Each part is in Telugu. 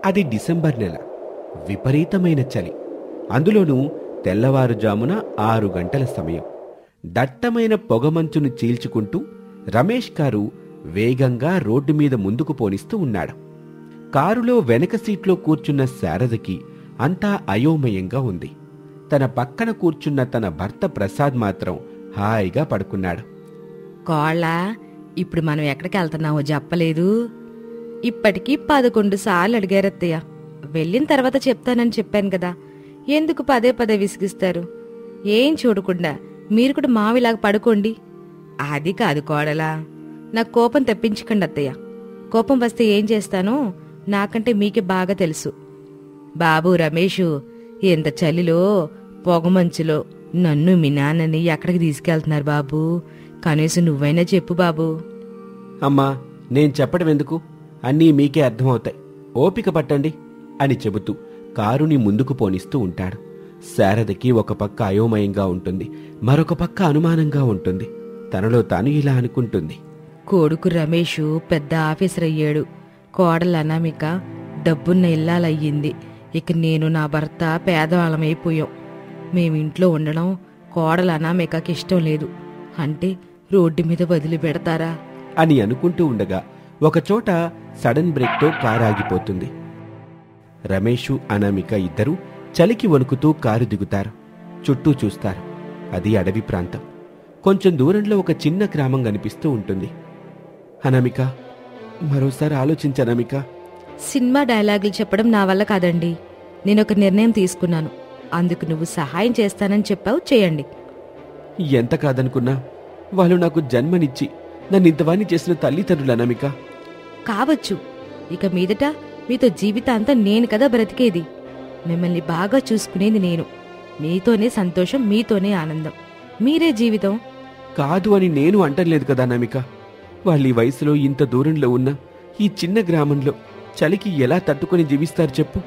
అది డిసెంబర్ నెల. విపరీతమైన చలి. అందులోనూ తెల్లవారుజామున 6 గంటల సమయం. దట్టమైన పొగమంచును చీల్చుకుంటూ రమేష్ కారు వేగంగా రోడ్డు మీద ముందుకు పోనిస్తూ ఉన్నాడు. కారులో వెనక సీట్లో కూర్చున్న శారదకి అంతా అయోమయంగా ఉంది. తన పక్కన కూర్చున్న తన భర్త ప్రసాద్ మాత్రం హాయిగా పడుకున్నాడు. కోళ్ళ, ఇప్పుడు మనం ఎక్కడికి వెళ్తున్నావో చెప్పలేదు. ఇప్పటికీ 11 సార్లు అడిగారత్తయ్య. వెళ్ళిన తర్వాత చెప్తానని చెప్పాను కదా, ఎందుకు పదే పదే విసిగిస్తారు? ఏం చూడకుండా మీరు కూడా మావిలాగా పడుకోండి. అది కాదు కోడలా, నాకు కోపం తెప్పించకండి అత్తయ్య. కోపం వస్తే ఏం చేస్తానో నాకంటే మీకే బాగా తెలుసు. బాబు రమేషు, ఎంత చలిలో పొగమంచులో నన్ను మీ నాన్నని ఎక్కడికి తీసుకెళ్తున్నారు బాబు? కనీసం నువ్వైనా చెప్పు బాబు. అమ్మా, నేను చెప్పడం ఎందుకు? అన్నీ మీకే అర్థమవుతాయి, ఓపిక పట్టండి అని చెబుతూ కారుని ముందుకు పోనిస్తూ ఉంటాడు. శారదకి ఒక పక్క అయోమయంగా ఉంటుంది, మరొక పక్క అనుమానంగా ఉంటుంది. తనలో తాను ఇలా అనుకుంటుంది. కొడుకు రమేషు పెద్ద ఆఫీసర్ అయ్యాడు, కోడలు అనామిక డబ్బున్న ఇల్లాలయ్యింది. ఇక నేను నా భర్త పేదవాళ్ళమైపోయాం. మేమింట్లో ఉండడం కోడలు అనామికకి ఇష్టం లేదు. అంటే రోడ్డు మీద వదిలి పెడతారా అని అనుకుంటూ ఉండగా ఒకచోట సడన్ బ్రేక్తో కారు ఆగిపోతుంది. రమేషు అనామిక ఇద్దరూ చలికి వణుకుతూ కారు దిగుతారు. చుట్టూ చూస్తారు. అది అడవి ప్రాంతం. కొంచెం దూరంలో ఒక చిన్న గ్రామం కనిపిస్తూ ఉంటుంది. అనామిక, మరోసారి ఆలోచించనామిక. సినిమా డైలాగులు చెప్పడం నా వల్ల కాదండి. నేనొక నిర్ణయం తీసుకున్నాను. అందుకు నువ్వు సహాయం చేస్తానని చెప్పావు, చేయండి. ఎంత కాదనుకున్నా వాళ్ళు నాకు జన్మనిచ్చి నన్ను ఇంతవాణ్ణి చేసిన తల్లిదండ్రులు అనామిక. కావచ్చు, ఇక మీదట మీతో జీవితాంతం నేను కదా బ్రతికేది. మిమ్మల్ని బాగా చూసుకునేది నేను. మీతోనే సంతోషం, మీతోనే ఆనందం, మీరే జీవితం. కాదు అని నేను అంటలేదు కదా అనామిక. వాళ్ళు ఈ వయసులో ఇంత దూరంలో ఉన్న ఈ చిన్న గ్రామంలో చలికి ఎలా తట్టుకొని జీవిస్తారు చెప్పు?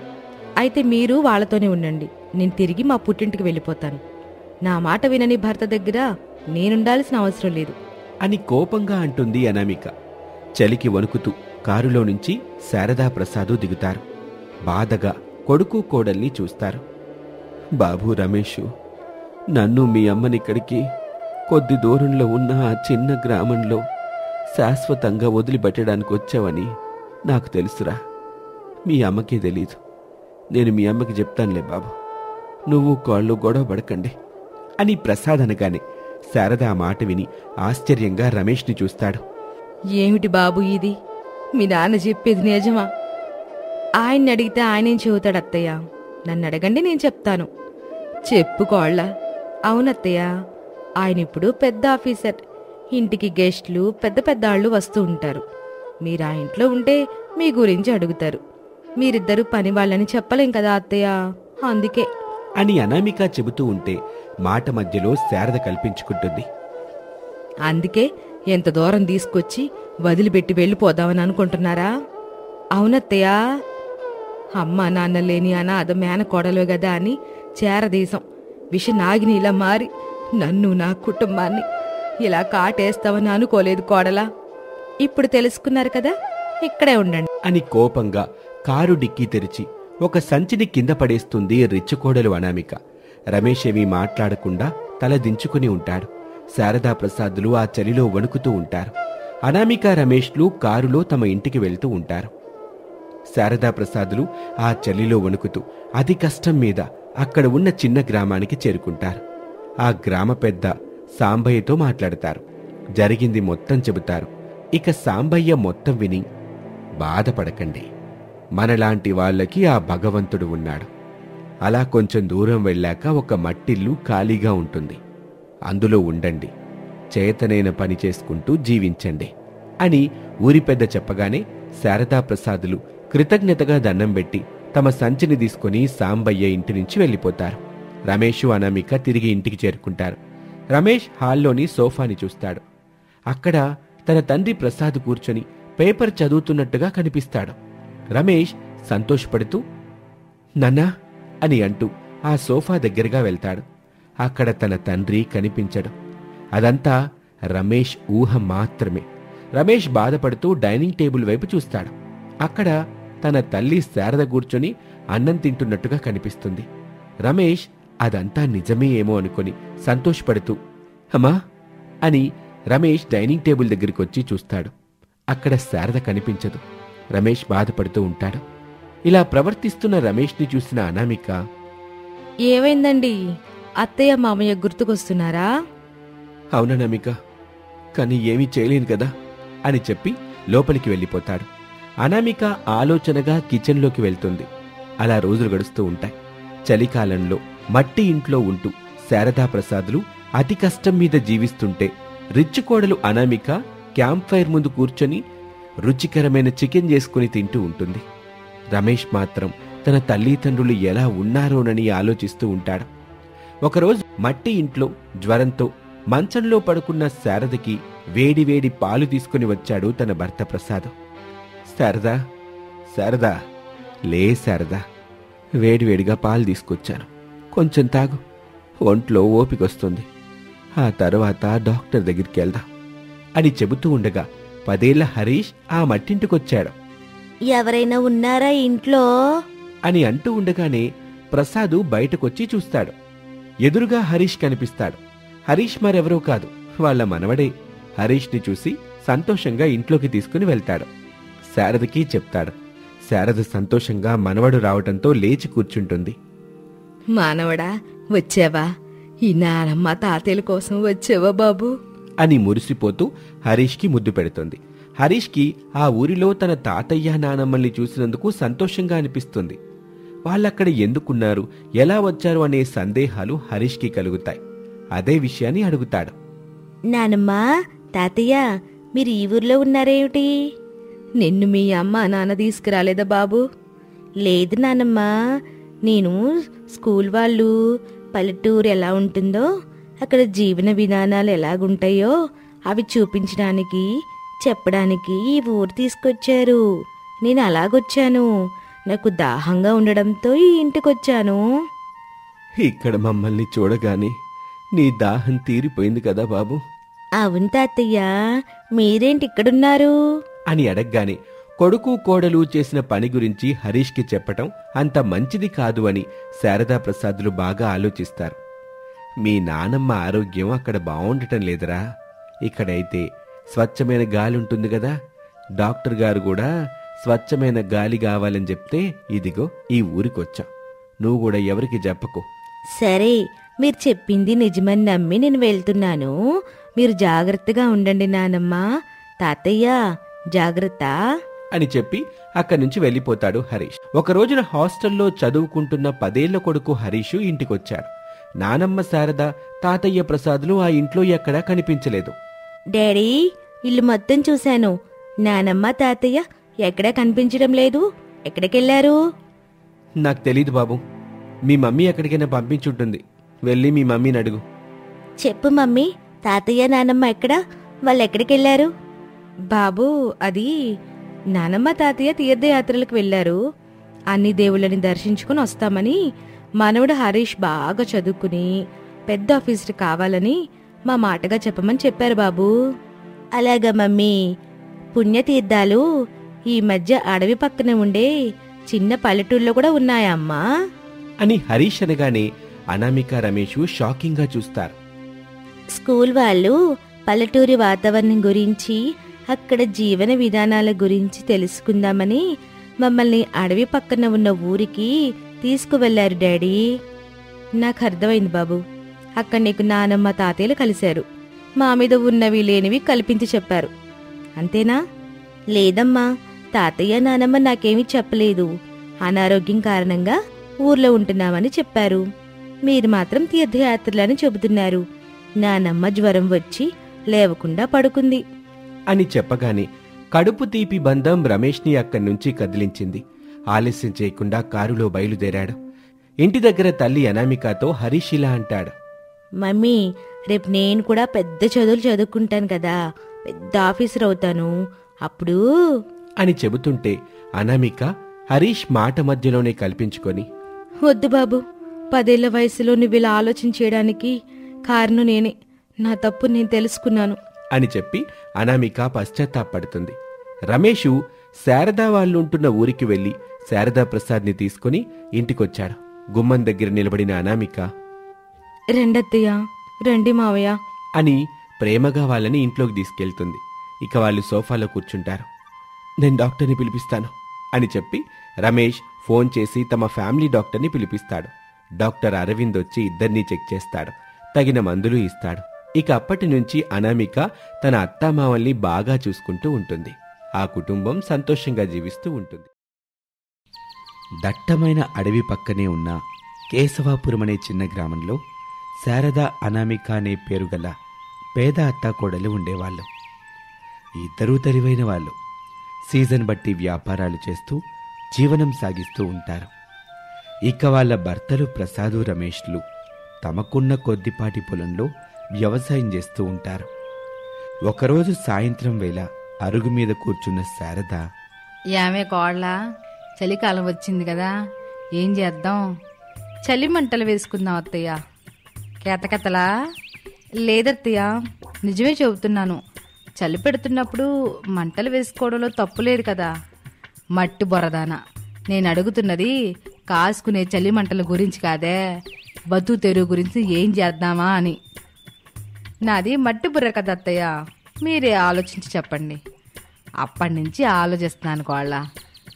అయితే మీరు వాళ్ళతోనే ఉండండి. నేను తిరిగి మా పుట్టింటికి వెళ్ళిపోతాను. నా మాట వినని భర్త దగ్గర నేనుండాల్సిన అవసరం లేదు అని కోపంగా అంటుంది అనామిక. చలికి వణుకుతూ కారులో నుంచి శారదా ప్రసాదు దిగుతారు. బాధగా కొడుకు కోడల్ని చూస్తారు. బాబు రమేషు, నన్ను మీ అమ్మనిక్కడికి కొద్ది దూరంలో ఉన్న ఆ చిన్న గ్రామంలో శాశ్వతంగా వదిలిపెట్టడానికి వచ్చావని నాకు తెలుసురా. మీ అమ్మకే తెలీదు. నేను మీ అమ్మకి చెప్తానులే బాబు, నువ్వు కాళ్ళు గొడవ పడకండి అని ప్రసాద్ అనగానే శారద ఆ మాట విని ఆశ్చర్యంగా రమేష్ని చూస్తాడు. ఏమిటి బాబు ఇది? మీ నాన్న చెప్పేది నిజమా? ఆయన్ని అడిగితే ఆయనేం చెబుతాడు అత్తయ్య? నన్ను అడగండి, నేను చెప్తాను. చెప్పుకోళ్ళ. అవునత్తయ్య, ఆయన ఇప్పుడు పెద్ద ఆఫీసర్. ఇంటికి గెస్ట్లు, పెద్ద పెద్దాళ్ళు వస్తూ ఉంటారు. మీరు ఆ ఇంట్లో ఉంటే మీ గురించి అడుగుతారు. మీరిద్దరూ పని వాళ్ళని చెప్పలేం కదా అత్తయ్య, అందుకే అని అనామిక చెబుతూ ఉంటే మాట మధ్యలో శారద కల్పించుకుంటుంది. అందుకే ఎంత దూరం తీసుకొచ్చి వదిలిపెట్టి వెళ్ళిపోదామని అనుకుంటున్నారా? అవునత్తయ్య, అమ్మ నాన్న లేని అనాథ మేనకోడలు గదా అని చేరదీశం విషనాగిని ఇలా మారి నన్ను, నా కుటుంబాన్ని ఇలా కాటేస్తావని అనుకోలేదు కోడలా. ఇప్పుడు తెలుసుకున్నారు కదా, ఇక్కడే ఉండండి అని కోపంగా కారు డిక్కీ తెరిచి ఒక సంచిని కింద పడేస్తుంది రిచ్చుకోడలు అనామిక. రమేష్ ఏమీ మాట్లాడకుండా తల దించుకుని ఉంటాడు. శారదా ప్రసాదులు ఆ చలిలో వణుకుతూ ఉంటారు. అనామిక రమేష్లు కారులో తమ ఇంటికి వెళ్తూ ఉంటారు. శారదా ప్రసాదులు ఆ చలిలో వణుకుతూ అతి కష్టం మీద అక్కడ ఉన్న చిన్న గ్రామానికి చేరుకుంటారు. ఆ గ్రామ పెద్ద సాంబయ్యతో మాట్లాడతారు. జరిగింది మొత్తం చెబుతారు. ఇక సాంబయ్య మొత్తం విని, బాధపడకండి, మనలాంటి వాళ్ళకి ఆ భగవంతుడు ఉన్నాడు. అలా కొంచెం దూరం వెళ్ళాక ఒక మట్టిల్లు ఖాళీగా ఉంటుంది, అందులో ఉండండి, చేతనైన పని చేసుకుంటూ జీవించండి అని ఊరి పెద్ద చెప్పగానే శారదా ప్రసాదులు కృతజ్ఞతగా దండం పెట్టి తమ సంచిని తీసుకుని సాంబయ్య ఇంటి నుంచి వెళ్ళిపోతారు. రమేషు అనామిక తిరిగి ఇంటికి చేరుకుంటారు. రమేష్ హాల్లోని సోఫాని చూస్తాడు. అక్కడ తన తండ్రి ప్రసాద్ కూర్చొని పేపర్ చదువుతున్నట్టుగా కనిపిస్తాడు. రమేష్ సంతోషపడుతూ నాన్నా అని అంటూ ఆ సోఫా దగ్గరగా వెళ్తాడు. అక్కడ తన తండ్రి కనిపించడు. అదంతా రమేష్ ఊహ మాత్రమే. రమేష్ బాధపడుతూ డైనింగ్ టేబుల్ వైపు చూస్తాడు. అక్కడ తన తల్లి శారద కూర్చొని అన్నం తింటున్నట్టుగా కనిపిస్తుంది. రమేష్ అదంతా నిజమే ఏమో అనుకొని సంతోషపడుతూ అమ్మా అని రమేష్ డైనింగ్ టేబుల్ దగ్గరికొచ్చి చూస్తాడు. అక్కడ శారద కనిపించదు. రమేష్ బాధపడుతూ ఉంటాడు. ఇలా ప్రవర్తిస్తున్న రమేష్ని చూసిన అనామిక, ఏమైందండి? అత్తయ్య మామయ్య గుర్తుకొస్తున్నారా? అవుననామిక, కానీ ఏమీ చేయలేను కదా అని చెప్పి లోపలికి వెళ్ళిపోతాడు. అనామిక ఆలోచనగా కిచెన్లోకి వెళ్తుంది. అలా రోజులు గడుస్తూ ఉంటాయి. చలికాలంలో మట్టి ఇంట్లో ఉంటూ శారదా ప్రసాదులు అతి కష్టం మీద జీవిస్తుంటే రిచ్ కోడలు అనామిక క్యాంప్ ఫైర్ ముందు కూర్చొని రుచికరమైన చికెన్ చేసుకుని తింటూ ఉంటుంది. రమేష్ మాత్రం తన తల్లిదండ్రులు ఎలా ఉన్నారోనని ఆలోచిస్తూ ఉంటాడు. ఒకరోజు మట్టి ఇంట్లో జ్వరంతో మంచంలో పడుకున్న శారదకి వేడివేడి పాలు తీసుకుని వచ్చాడు తన భర్త ప్రసాద్. శారదా, శారదా, లే శారదా, వేడివేడిగా పాలు తీసుకొచ్చాను, కొంచెం తాగు, ఒంట్లో ఓపికొస్తుంది, ఆ తర్వాత డాక్టర్ దగ్గరికి వెళ్దాం అని చెబుతూ ఉండగా 10 ఏళ్ల హరీష్ ఆ మట్టింటికొచ్చాడు. ఎవరైనా ఉన్నారా ఇంట్లో అని అంటూ ఉండగానే ప్రసాదు బయటకొచ్చి చూస్తాడు. ఎదురుగా హరీష్ కనిపిస్తాడు. హరీష్ మరెవరో కాదు, వాళ్ల మనవడే. హరీష్ని చూసి సంతోషంగా ఇంట్లోకి తీసుకుని వెళ్తాడు. శారదకి చెప్తాడు. శారద సంతోషంగా మనవడు రావటంతో లేచి కూర్చుంటుంది. మానవడా, వచ్చావా? ఈ నానమ్మ తాతయ్యల కోసం వచ్చావా బాబు అని మురిసిపోతూ హరీష్కి ముద్దు పెడుతుంది. హరీష్కి ఆ ఊరిలో తన తాతయ్య నానమ్మల్ని చూసినందుకు సంతోషంగా అనిపిస్తుంది. వాళ్ళక్కడ ఎందుకున్నారు, ఎలా వచ్చారు అనే సందేహాలు హరీష్కి కలుగుతాయి. అదే విషయాన్ని అడుగుతాడు. నానమ్మా, తాతయ్య, మీరు ఈ ఊర్లో ఉన్నారేమిటి? నిన్ను మీ అమ్మ నాన్న తీసుకురాలేదా బాబు? లేదు నానమ్మా, నేను స్కూల్ వాళ్ళు పల్లెటూరు ఎలా ఉంటుందో, అక్కడ జీవన విధానాలు ఎలాగుంటాయో అవి చూపించడానికి చెప్పడానికి ఈ ఊరు తీసుకొచ్చారు. నేను అలాగొచ్చాను. నాకు దాహంగా ఉండడంతో ఈ ఇంటికొచ్చాను. ఇక్కడ మమ్మల్ని చూడగానే నీ దాహం తీరిపోయింది కదా బాబు? అవును తాతయ్య, మీరేంటి ఇక్కడున్నారు అని అడగ్గానే కొడుకు కోడలు చేసిన పని గురించి హరీష్కి చెప్పటం అంత మంచిది కాదు అని శారదా ప్రసాదులు బాగా ఆలోచిస్తారు. మీ నానమ్మ ఆరోగ్యం అక్కడ బాగుండటం లేదురా, ఇక్కడైతే స్వచ్ఛమైన గాలి ఉంటుంది కదా, డాక్టర్ గారు కూడా స్వచ్ఛమైన గాలి కావాలని చెప్తే ఇదిగో ఈ ఊరికొచ్చాం. నువ్వు కూడా ఎవరికి చెప్పకు. సరే, మీరు చెప్పింది నిజమని నమ్మి నేను వెళ్తున్నాను. మీరు జాగ్రత్తగా ఉండండి నానమ్మ. తాతయ్య, జాగ్రత్త అని చెప్పి అక్కడి నుంచి వెళ్ళిపోతాడు హరీష్. ఒక రోజున హాస్టల్లో చదువుకుంటున్న 10 ఏళ్ల కొడుకు హరీషు ఇంటికొచ్చాడు. నానమ్మ శారద, తాతయ్య ప్రసాదులు ఆ ఇంట్లో ఎక్కడా కనిపించలేదు. డాడీ, ఇల్లు మొత్తం చూశాను. నానమ్మ తాతయ్య ఎక్కడా కనిపించడం లేదు. ఎక్కడికెళ్లారు? నాకు తెలీదు బాబు. మీ మమ్మీ ఎక్కడికైనా పంపించుంటుంది. వెళ్ళి మీ మమ్మీని అడుగు. చెప్పు మమ్మీ, తాతయ్య నానమ్మ ఎక్కడా? వాళ్ళు ఎక్కడికెళ్లారు? బాబు, అది నానమ్మ తాతయ్య తీర్థయాత్రలకు వెళ్లారు. అన్ని దేవుళ్ళని దర్శించుకుని వస్తామని మనవడు హరీష్ బాగా చదువుకుని పెద్ద ఆఫీసర్ కావాలని మా మాటగా చెప్పమని చెప్పారు బాబు. అలాగా మమ్మీ. పుణ్యతీర్థాలు ఈ మధ్య అడవి పక్కన ఉండే చిన్న పల్లెటూళ్ళలో కూడా ఉన్నాయా అమ్మా అని హరీష్ అనగానే అనామిక, రమేష్ షాకింగ్గా చూస్తారు. స్కూల్ వాళ్ళు పల్లెటూరి వాతావరణం గురించి, అక్కడ జీవన విధానాల గురించి తెలుసుకుందామని మమ్మల్ని అడవి పక్కన ఉన్న ఊరికి తీసుకువెళ్లారు డాడీ. నాకు అర్థమైంది బాబు. అక్కడ నీకు నానమ్మ తాతయ్యలు కలిశారు. మా మీద ఉన్నవి లేనివి కల్పించి చెప్పారు, అంతేనా? లేదమ్మా, తాతయ్య నానమ్మ నాకేమీ చెప్పలేదు. అనారోగ్యం కారణంగా ఊర్లో ఉంటున్నామని చెప్పారు. మీరు మాత్రం తీర్థయాత్రలని చెబుతున్నారు. నానమ్మ జ్వరం వచ్చి లేవకుండా పడుకుంది అని చెప్పగానే కడుపు తీపి బంధం రమేష్ని అక్కడి నుంచి కదిలించింది. ఆలస్యం చేయకుండా కారులో బయలుదేరాడు. ఇంటి దగ్గర తల్లి అనామికతో హరీష్ ఇలా అంటాడు. మమ్మీ, రేపు నేను కూడా పెద్ద చదువులు చదువుకుంటాను కదా, పెద్ద ఆఫీసర్ అవుతాను. అప్పుడు అని చెబుతుంటే అనామిక హరీష్ మాట మధ్యలోనే కల్పించుకొని, వద్దు బాబు, 10 ఏళ్ల వయసులో నువ్వు ఇలా ఆలోచన చేయడానికి కారణం నేనే. నా తప్పు నేను తెలుసుకున్నాను అని చెప్పి అనామిక పశ్చాత్తాపడుతుంది. రమేషు శారదా వాళ్ళుంటున్న ఊరికి వెళ్లి శారదా ప్రసాద్ని తీసుకుని ఇంటికొచ్చాడు. గుమ్మం దగ్గర నిలబడిన అనామిక రెండత్తయ్య, రండి మావయ్య అని ప్రేమగా వాళ్ళని ఇంట్లోకి తీసుకెళ్తుంది. ఇక వాళ్ళు సోఫాలో కూర్చుంటారు. నేను డాక్టర్ని పిలిపిస్తాను అని చెప్పి రమేష్ ఫోన్ చేసి తమ ఫ్యామిలీ డాక్టర్ని పిలిపిస్తాడు. డాక్టర్ అరవింద్ వచ్చి ఇద్దరినీ చెక్ చేస్తాడు. తగిన మందులు ఇస్తాడు. ఇక అప్పటి నుంచి అనామిక తన అత్తామామల్ని బాగా చూసుకుంటూ ఉంటుంది. ఆ కుటుంబం సంతోషంగా జీవిస్తూ ఉంటుంది. దట్టమైన అడవి పక్కనే ఉన్న కేశవాపురం అనే చిన్న గ్రామంలో శారదా, అనామిక అనే పేరుగల పేద అత్తాకోడలు ఉండేవాళ్ళు. ఇద్దరూ తెలివైన వాళ్ళు. సీజన్ బట్టి వ్యాపారాలు చేస్తూ జీవనం సాగిస్తూ ఉంటారు. ఇక వాళ్ళ భర్తలు ప్రసాదు, రమేష్లు తమకున్న కొద్దిపాటి పొలంలో వ్యవసాయం చేస్తూ ఉంటారు. ఒకరోజు సాయంత్రం వేళ అరుగు మీద కూర్చున్న శారద, యామే కోళ్ళ, చలికాలం వచ్చింది కదా, ఏం చేద్దాం? చలి మంటలు వేసుకుందాం అత్తయ్య. కేతకెతలా? లేదత్తయ్య, నిజమే చెబుతున్నాను. చలి పెడుతున్నప్పుడు మంటలు వేసుకోవడంలో తప్పులేదు కదా. మట్టి బొరదానా, నేను అడుగుతున్నది కాసుకునే చలి మంటల గురించి కాదే, బతు తెరువు గురించి ఏం చేద్దామా అని. నాది మట్టి బుర్ర కదా అత్తయ్య, మీరే ఆలోచించి చెప్పండి. అప్పటి నుంచి ఆలోచిస్తున్నాను కోళ్ళ,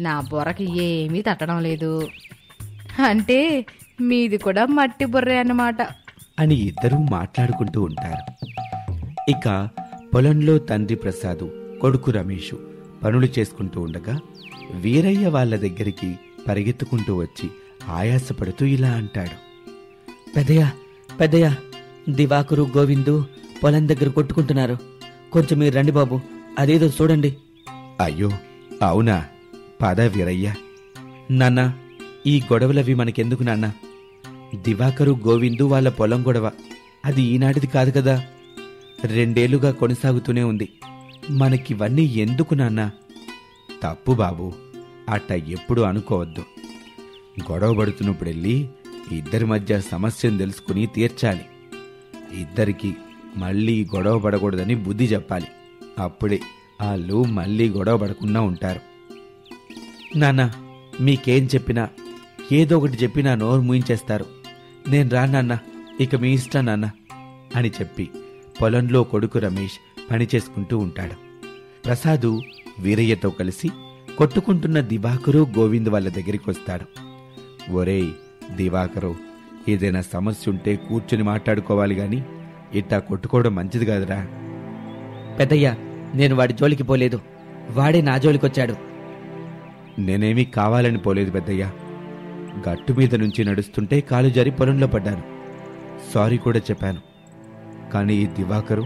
నా బుర్రకి ఏమీ తట్టడం లేదు. అంటే మీది కూడా మట్టి బుర్రే అన్నమాట అని ఇద్దరూ మాట్లాడుకుంటూ ఉంటారు. ఇక పొలంలో తండ్రి ప్రసాదు, కొడుకు రమేషు పనులు చేసుకుంటూ ఉండగా వీరయ్య వాళ్ళ దగ్గరికి పరిగెత్తుకుంటూ వచ్చి ఆయాసపడుతూ ఇలా అంటాడు. పెద్దయ్య, దివాకరు, గోవిందు పొలం దగ్గర కొట్టుకుంటున్నారు. కొంచెం మీరు రండి బాబు, అదేదో చూడండి. అయ్యో అవునా, పద వీరయ్య. నాన్నా, ఈ గొడవలవి మనకెందుకు నాన్నా? దివాకరు, గోవిందు వాళ్ళ పొలం గొడవ, అది ఈనాటిది కాదు కదా. 2 ఏళ్లుగా కొనసాగుతూనే ఉంది. మనకివన్నీ ఎందుకు నాన్నా? తప్పు బాబు, అట్ట ఎప్పుడు అనుకోవద్దు. గొడవ పడుతున్నప్పుడెళ్ళి ఇద్దరి మధ్య సమస్యను తెలుసుకుని తీర్చాలి. ఇద్దరికి మళ్ళీ గొడవ పడకూడదని బుద్ధి చెప్పాలి. అప్పుడే వాళ్ళు మళ్ళీ గొడవ పడకుండా ఉంటారు. నాన్న, మీకేం చెప్పినా, ఏదో ఒకటి చెప్పినా నోరు మూయించేస్తారు. నేను రానన్నా, ఇక మీ ఇష్టం నాన్న అని చెప్పి పొలంలో కొడుకు రమేష్ పని చేసుకుంటూ ఉంటాడు. ప్రసాదు వీరయ్యతో కలిసి కొట్టుకుంటున్న దివాకరు, గోవింద్ వాళ్ళ దగ్గరికి వస్తాడు. ఒరేయ్ దివాకరు, ఏదైనా సమస్య ఉంటే కూర్చుని మాట్లాడుకోవాలి గాని ఇట్టా కొట్టుకోవడం మంచిది కాదురా. పెద్దయ్య, నేను వాడి జోలికి పోలేదు, వాడే నా జోలికొచ్చాడు. నేనేమీ కావాలని పోలేదు పెద్దయ్య. గట్టు మీద నుంచి నడుస్తుంటే కాలు జారి పొలంలో పడ్డాను. సారీ కూడా చెప్పాను. కానీ ఈ దివాకరు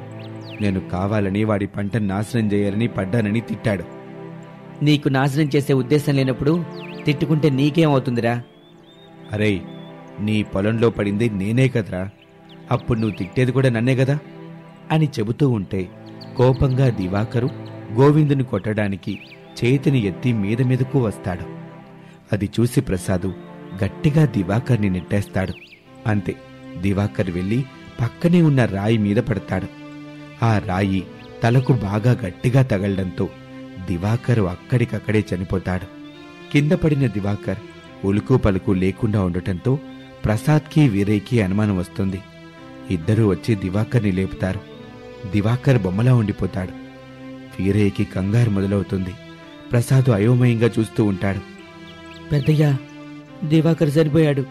నేను కావాలని వాడి పంటను నాశనం చేయాలని పడ్డానని తిట్టాడు. నీకు నాశనం చేసే ఉద్దేశం లేనప్పుడు తిట్టుకుంటే నీకేమవుతుందిరా? అరే, నీ పొలంలో పడింది నేనే కదరా, అప్పుడు నువ్వు తిట్టేది కూడా నన్నే కదా అని చెబుతూ ఉంటే కోపంగా దివాకరు గోవిందుని కొట్టడానికి చేతిని ఎత్తి మీద మీదకు వస్తాడు. అది చూసి ప్రసాదు గట్టిగా దివాకర్ని నెట్టేస్తాడు. అంతే, దివాకర్ వెళ్ళి పక్కనే ఉన్న రాయి మీద పడతాడు. ఆ రాయి తలకు బాగా గట్టిగా తగలడంతో దివాకరు అక్కడికక్కడే చనిపోతాడు. కింద పడిన దివాకర్ ఉలుకు పలుకు లేకుండా ఉండటంతో ప్రసాద్కి వీరయ్యకి అనుమానం వస్తుంది. ఇద్దరూ వచ్చి దివాకర్ని లేపుతారు. దివాకర్ బొమ్మలా ఉండిపోతాడు. వీరయ్యకి కంగారు మొదలవుతుంది. ప్రసాదు అయోమయంగా చూస్తూ ఉంటాడు. పెద్దయ్య, దివాకర్ చనిపోయాడు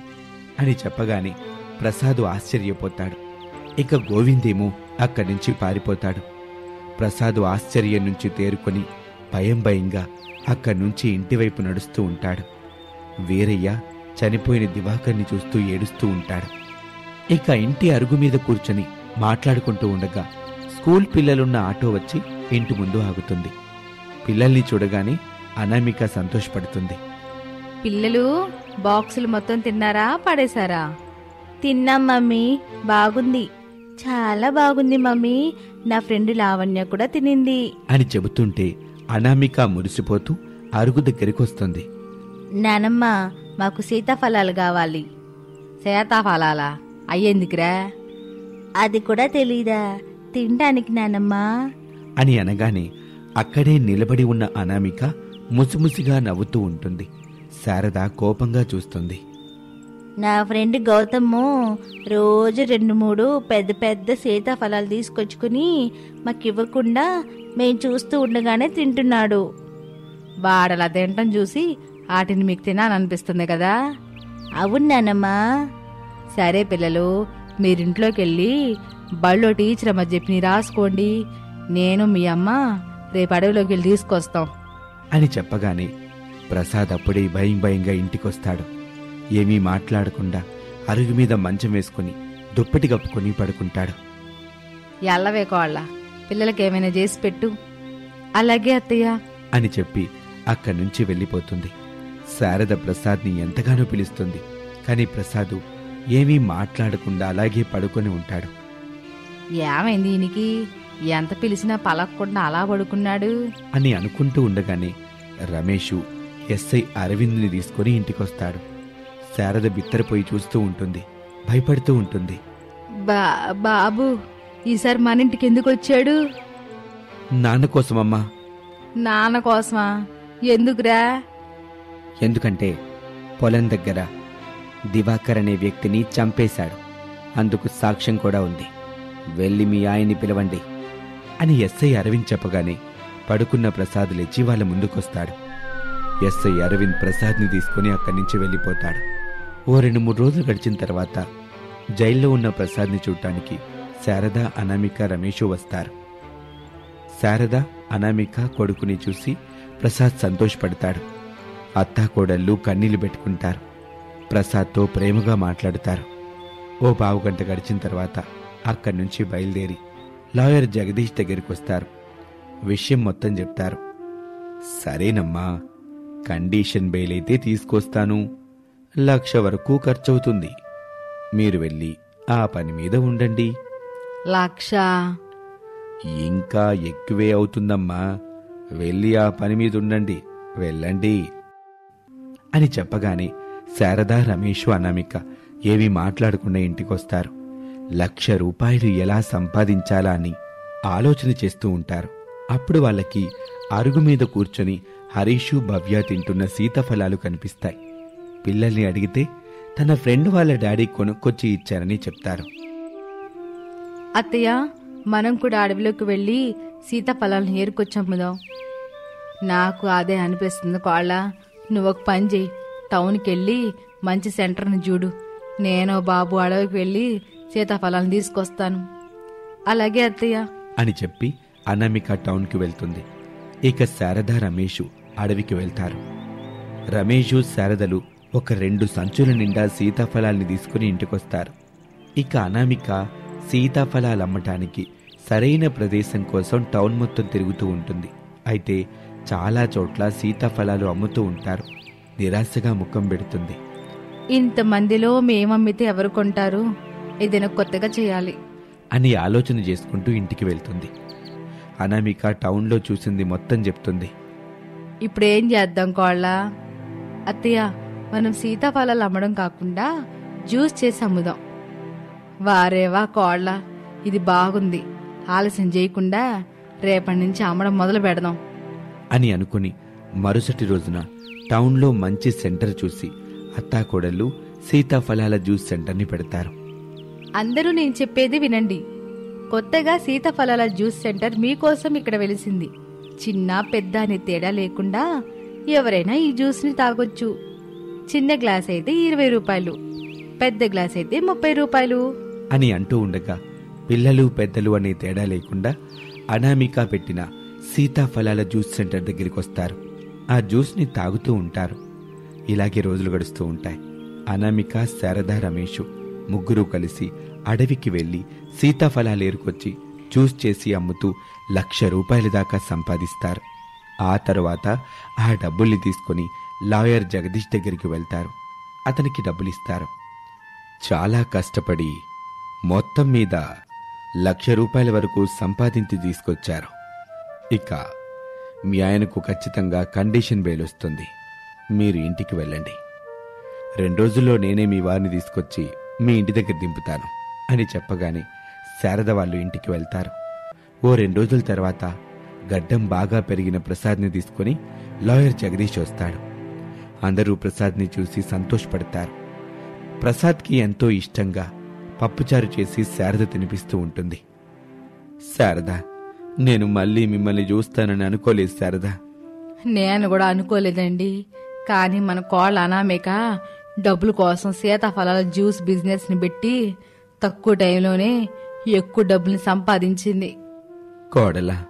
అని చెప్పగానే ప్రసాదు ఆశ్చర్యపోతాడు. ఇక గోవిందేమో అక్కడి నుంచి పారిపోతాడు. ప్రసాదు ఆశ్చర్యం నుంచి తేరుకొని భయంగా అక్కడి నుంచి ఇంటివైపు నడుస్తూ ఉంటాడు. వీరయ్య చనిపోయిన దివాకర్ని చూస్తూ ఏడుస్తూ ఉంటాడు. ఇక ఇంటి అరుగు మీద కూర్చొని మాట్లాడుకుంటూ ఉండగా స్కూల్ పిల్లలున్న ఆటో వచ్చి ఇంటి ముందు ఆగుతుంది. పిల్లల్ని చూడగానే అనామిక సంతోషపడుతుంది. పిల్లలు బాక్సులు మొత్తం తిన్నారా, పడేశారా? తిన్నాం మమ్మీ, బాగుంది, చాలా బాగుంది మమ్మీ. నా ఫ్రెండ్ లావణ్య కూడా తినింది అని చెబుతుంటే అనామిక మురిసిపోతూ అరుగు దగ్గరికి వస్తుంది. నానమ్మ, మాకు సీతాఫలాలు కావాలి. సీతాఫలాలా? అయ్యేందుకురా? అది కూడా తెలీదా? తినడానికి నానమ్మా అని అనగానే అక్కడే నిలబడి ఉన్న అనామిక ముసిముసిగా నవ్వుతూ ఉంటుంది. శారద కోపంగా చూస్తుంది. నా ఫ్రెండ్ గౌతము రోజు 2-3 పెద్ద పెద్ద సీతాఫలాలు తీసుకొచ్చుకుని మాకివ్వకుండా మేం చూస్తూ ఉండగానే తింటున్నాడు. వాడలా తింటం చూసి వాటిని మీకు తినాలనిపిస్తుంది కదా. అవును నానమ్మా. సరే పిల్లలు, మీరింట్లోకి వెళ్ళి బళ్ళో టీచర్ అమ్మ చెప్పి రాసుకోండి. నేను మీ అమ్మ రేపు అడవిలోకి వెళ్ళి తీసుకొస్తాం అని చెప్పగానే ప్రసాద్ అప్పుడే భయంగా ఇంటికొస్తాడు. ఏమీ మాట్లాడకుండా అరుగు మీద మంచం వేసుకుని దుప్పటి కప్పుకొని పడుకుంటాడు. ఎల్లవే కోళ్ళ, పిల్లలకి ఏమైనా చేసి పెట్టు. అలాగే అత్తయ్య అని చెప్పి అక్కడి నుంచి వెళ్ళిపోతుంది. శారద ప్రసాద్ని ఎంతగానో పిలుస్తుంది. కాని ప్రసాదు ఏమీ మాట్లాడకుండా అలాగే పడుకొని ఉంటాడు. ఏమైంది ఈయనకి? ఎంత పిలిచినా పలకకుండా అలా పడుకున్నాడు అని అనుకుంటూ ఉండగానే రమేషు ఎస్ఐ అరవింద్ని తీసుకుని ఇంటికొస్తాడు. శారద బిత్తరపోయి చూస్తూ ఉంటుంది, భయపడుతూ ఉంటుంది. బాబు ఈసారి మన ఇంటికి ఎందుకు వచ్చాడు? నాన్న కోసమమ్మా. నాన్న కోసమా? ఎందుకురా? ఎందుకంటే పొలం దగ్గర దివాకర్ అనే వ్యక్తిని చంపేశాడు. అందుకు సాక్ష్యం కూడా ఉంది. వెళ్ళి మీ ఆయన్ని పిలవండి అని ఎస్ఐ అరవింద్ చెప్పగానే పడుకున్న ప్రసాద్ లేచి వాళ్ళ ముందుకొస్తాడు. ఎస్ఐ అరవింద్ ప్రసాద్ని తీసుకుని అక్కడి నుంచి వెళ్ళిపోతాడు. ఓ 2-3 రోజులు గడిచిన తర్వాత జైల్లో ఉన్న ప్రసాద్ని చూడటానికి శారద, అనామిక, రమేషు వస్తారు. శారద, అనామిక కొడుకుని చూసి ప్రసాద్ సంతోషపడతాడు. అత్తాకోడళ్ళు కన్నీళ్లు పెట్టుకుంటారు. ప్రసాద్తో ప్రేమగా మాట్లాడుతారు. ఓ 1/2 గంట గడిచిన తర్వాత అక్కడి నుంచి బయలుదేరి లాయర్ జగదీష్ దగ్గరికి వస్తారు. విషయం మొత్తం చెప్తారు. సరేనమ్మా, కండిషన్ బెయిల్ అయితే తీసుకొస్తాను. 1,00,000 వరకు ఖర్చవుతుంది. మీరు వెళ్ళి ఆ పని మీద ఉండండి. 1,00,000? ఇంకా ఎక్కువే అవుతుందమ్మా. వెళ్ళి ఆ పని మీద ఉండండి, వెళ్ళండి అని చెప్పగానే శారద, రమేషు, అనామిక ఏమీ మాట్లాడకుండా ఇంటికొస్తారు. 1,00,000 రూపాయలు ఎలా సంపాదించాలా అని ఆలోచన చేస్తూ ఉంటారు. అప్పుడు వాళ్ళకి అరుగు మీద కూర్చొని హరీషు, భవ్య తింటున్న సీతాఫలాలు కనిపిస్తాయి. పిల్లల్ని అడిగితే తన ఫ్రెండ్ వాళ్ళ డాడీ కొనుక్కొచ్చి ఇచ్చారని చెప్తారు. అత్తయ్య, మనం కూడా అడవిలోకి వెళ్ళి సీతాఫలాలను ఏరుకొచ్చమ్ముదాం. నాకు అదే అనిపిస్తుంది కోళ్ళ. నువ్వు ఒక పని చెయ్యి, టౌన్కి వెళ్ళి మంచి సెంటర్ని చూడు. నేను బాబు అడవికి వెళ్ళి సీతాఫలాలను తీసుకొస్తాను. అలాగే అత్తయ్య అని చెప్పి అనామిక టౌన్కి వెళ్తుంది. ఇక శారద, రమేషు అడవికి వెళ్తారు. రమేషు, శారదలు ఒక 2 సంచుల నిండా సీతాఫలాల్ని తీసుకుని ఇంటికొస్తారు. ఇక అనామిక సీతాఫలాలు అమ్మటానికి సరైన ప్రదేశం కోసం టౌన్ మొత్తం తిరుగుతూ ఉంటుంది. అయితే చాలా చోట్ల సీతాఫలాలు అమ్ముతూ ఉంటారు. నిరాశగా ముఖం పెడుతుంది. ఇంతమందిలో మేమమ్మితే ఎవరు కొంటారు? ఏదైనా కొత్తగా చేయాలి అని ఆలోచన చేసుకుంటూ ఇంటికి వెళ్తుంది. అనామిక టౌన్లో చూసింది మొత్తం చెప్తుంది. ఇప్పుడేం చేద్దాం కోళ్ళ? అత్తయ్య, మనం సీతాఫలాలు అమ్మడం కాకుండా జ్యూస్ చేసి అమ్ముదాం. వారేవా కోళ్ళ, ఇది బాగుంది. ఆలస్యం చేయకుండా రేపటి నుంచి అమ్మడం మొదలు పెడదాం అని అనుకుని మరుసటి రోజున టౌన్లో మంచి సెంటర్ చూసి అత్తాకోడళ్ళు సీతాఫలాల జ్యూస్ సెంటర్ని పెడతారు. అందరూ నేను చెప్పేది వినండి. కొత్తగా సీతాఫలాల జ్యూస్ సెంటర్ మీకోసం ఇక్కడ వెలిసింది. చిన్న పెద్ద అనే తేడా లేకుండా ఎవరైనా ఈ జ్యూస్ని తాగొచ్చు. చిన్న గ్లాస్ అయితే 20 రూపాయలు, పెద్ద గ్లాస్ అయితే 30 రూపాయలు అని అంటూ ఉండగా పిల్లలు, పెద్దలు అనే తేడా లేకుండా అనామిక పెట్టిన సీతాఫలాల జ్యూస్ సెంటర్ దగ్గరికి వస్తారు. ఆ జ్యూస్ని తాగుతూ ఉంటారు. ఇలాగే రోజులు గడుస్తూ ఉంటాయి. అనామిక, శారద, రమేషు ముగ్గురు కలిసి అడవికి వెళ్లి సీతాఫలాలు ఏరుకొచ్చి జ్యూస్ చేసి అమ్ముతూ 1,00,000 రూపాయల దాకా సంపాదిస్తారు. ఆ తరువాత ఆ డబ్బుల్ని తీసుకుని లాయర్ జగదీష్ దగ్గరికి వెళ్తారు. అతనికి డబ్బులిస్తారు. చాలా కష్టపడి మొత్తం మీద 1,00,000 రూపాయల వరకు సంపాదించి తీసుకొచ్చారు. ఇక మీ ఆయనకు ఖచ్చితంగా కండిషన్ బెయిల్ వస్తుంది. మీరు ఇంటికి వెళ్ళండి. 2 రోజుల్లో నేనే మీ వారిని తీసుకొచ్చి మీ ఇంటి దగ్గర దింపుతాను అని చెప్పగానే శారద వాళ్ళు ఇంటికి వెళ్తారు. ఓ 2 రోజుల తర్వాత గడ్డం బాగా పెరిగిన ప్రసాద్ని తీసుకుని లాయర్ జగదీష్ వస్తాడు. అందరూ ప్రసాద్ని చూసి సంతోషపడతారు. ప్రసాద్కి ఎంతో ఇష్టంగా పప్పుచారు చేసి శారద తినిపిస్తూ ఉంటుంది. శారద, నేను మళ్ళీ మిమ్మల్ని చూస్తానని అనుకోలేదు శారద. నేను కూడా అనుకోలేదండి. కానీ మన కోళ్ళ అనామిక డబ్బుల కోసం సీతాఫలాల జ్యూస్ బిజినెస్ని పెట్టి తక్కువ టైంలోనే ఎక్కువ డబ్బుల్ని సంపాదించింది. కోడలా,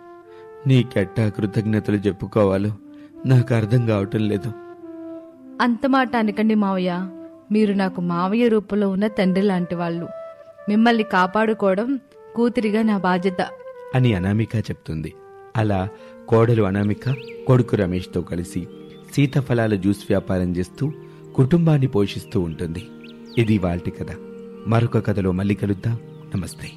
నీకెట్టా కృతజ్ఞతలు చెప్పుకోవాలో నాకు అర్థం కావటం లేదు. అంత మాట అనకండి మావయ్య. మీరు నాకు మావయ్య రూపంలో ఉన్న తండ్రి లాంటి వాళ్ళు. మిమ్మల్ని కాపాడుకోవడం కూతురిగా నా బాధ్యత అని అనామిక చెప్తుంది. అలా కోడలు అనామిక కొడుకు రమేష్తో కలిసి సీతాఫలాల జ్యూస్ వ్యాపారం చేస్తూ కుటుంబాన్ని పోషిస్తూ ఉంటుంది. ఇది వాల్టి కథ. మరొక కథలో మళ్ళీ కలుద్దాం. నమస్తే.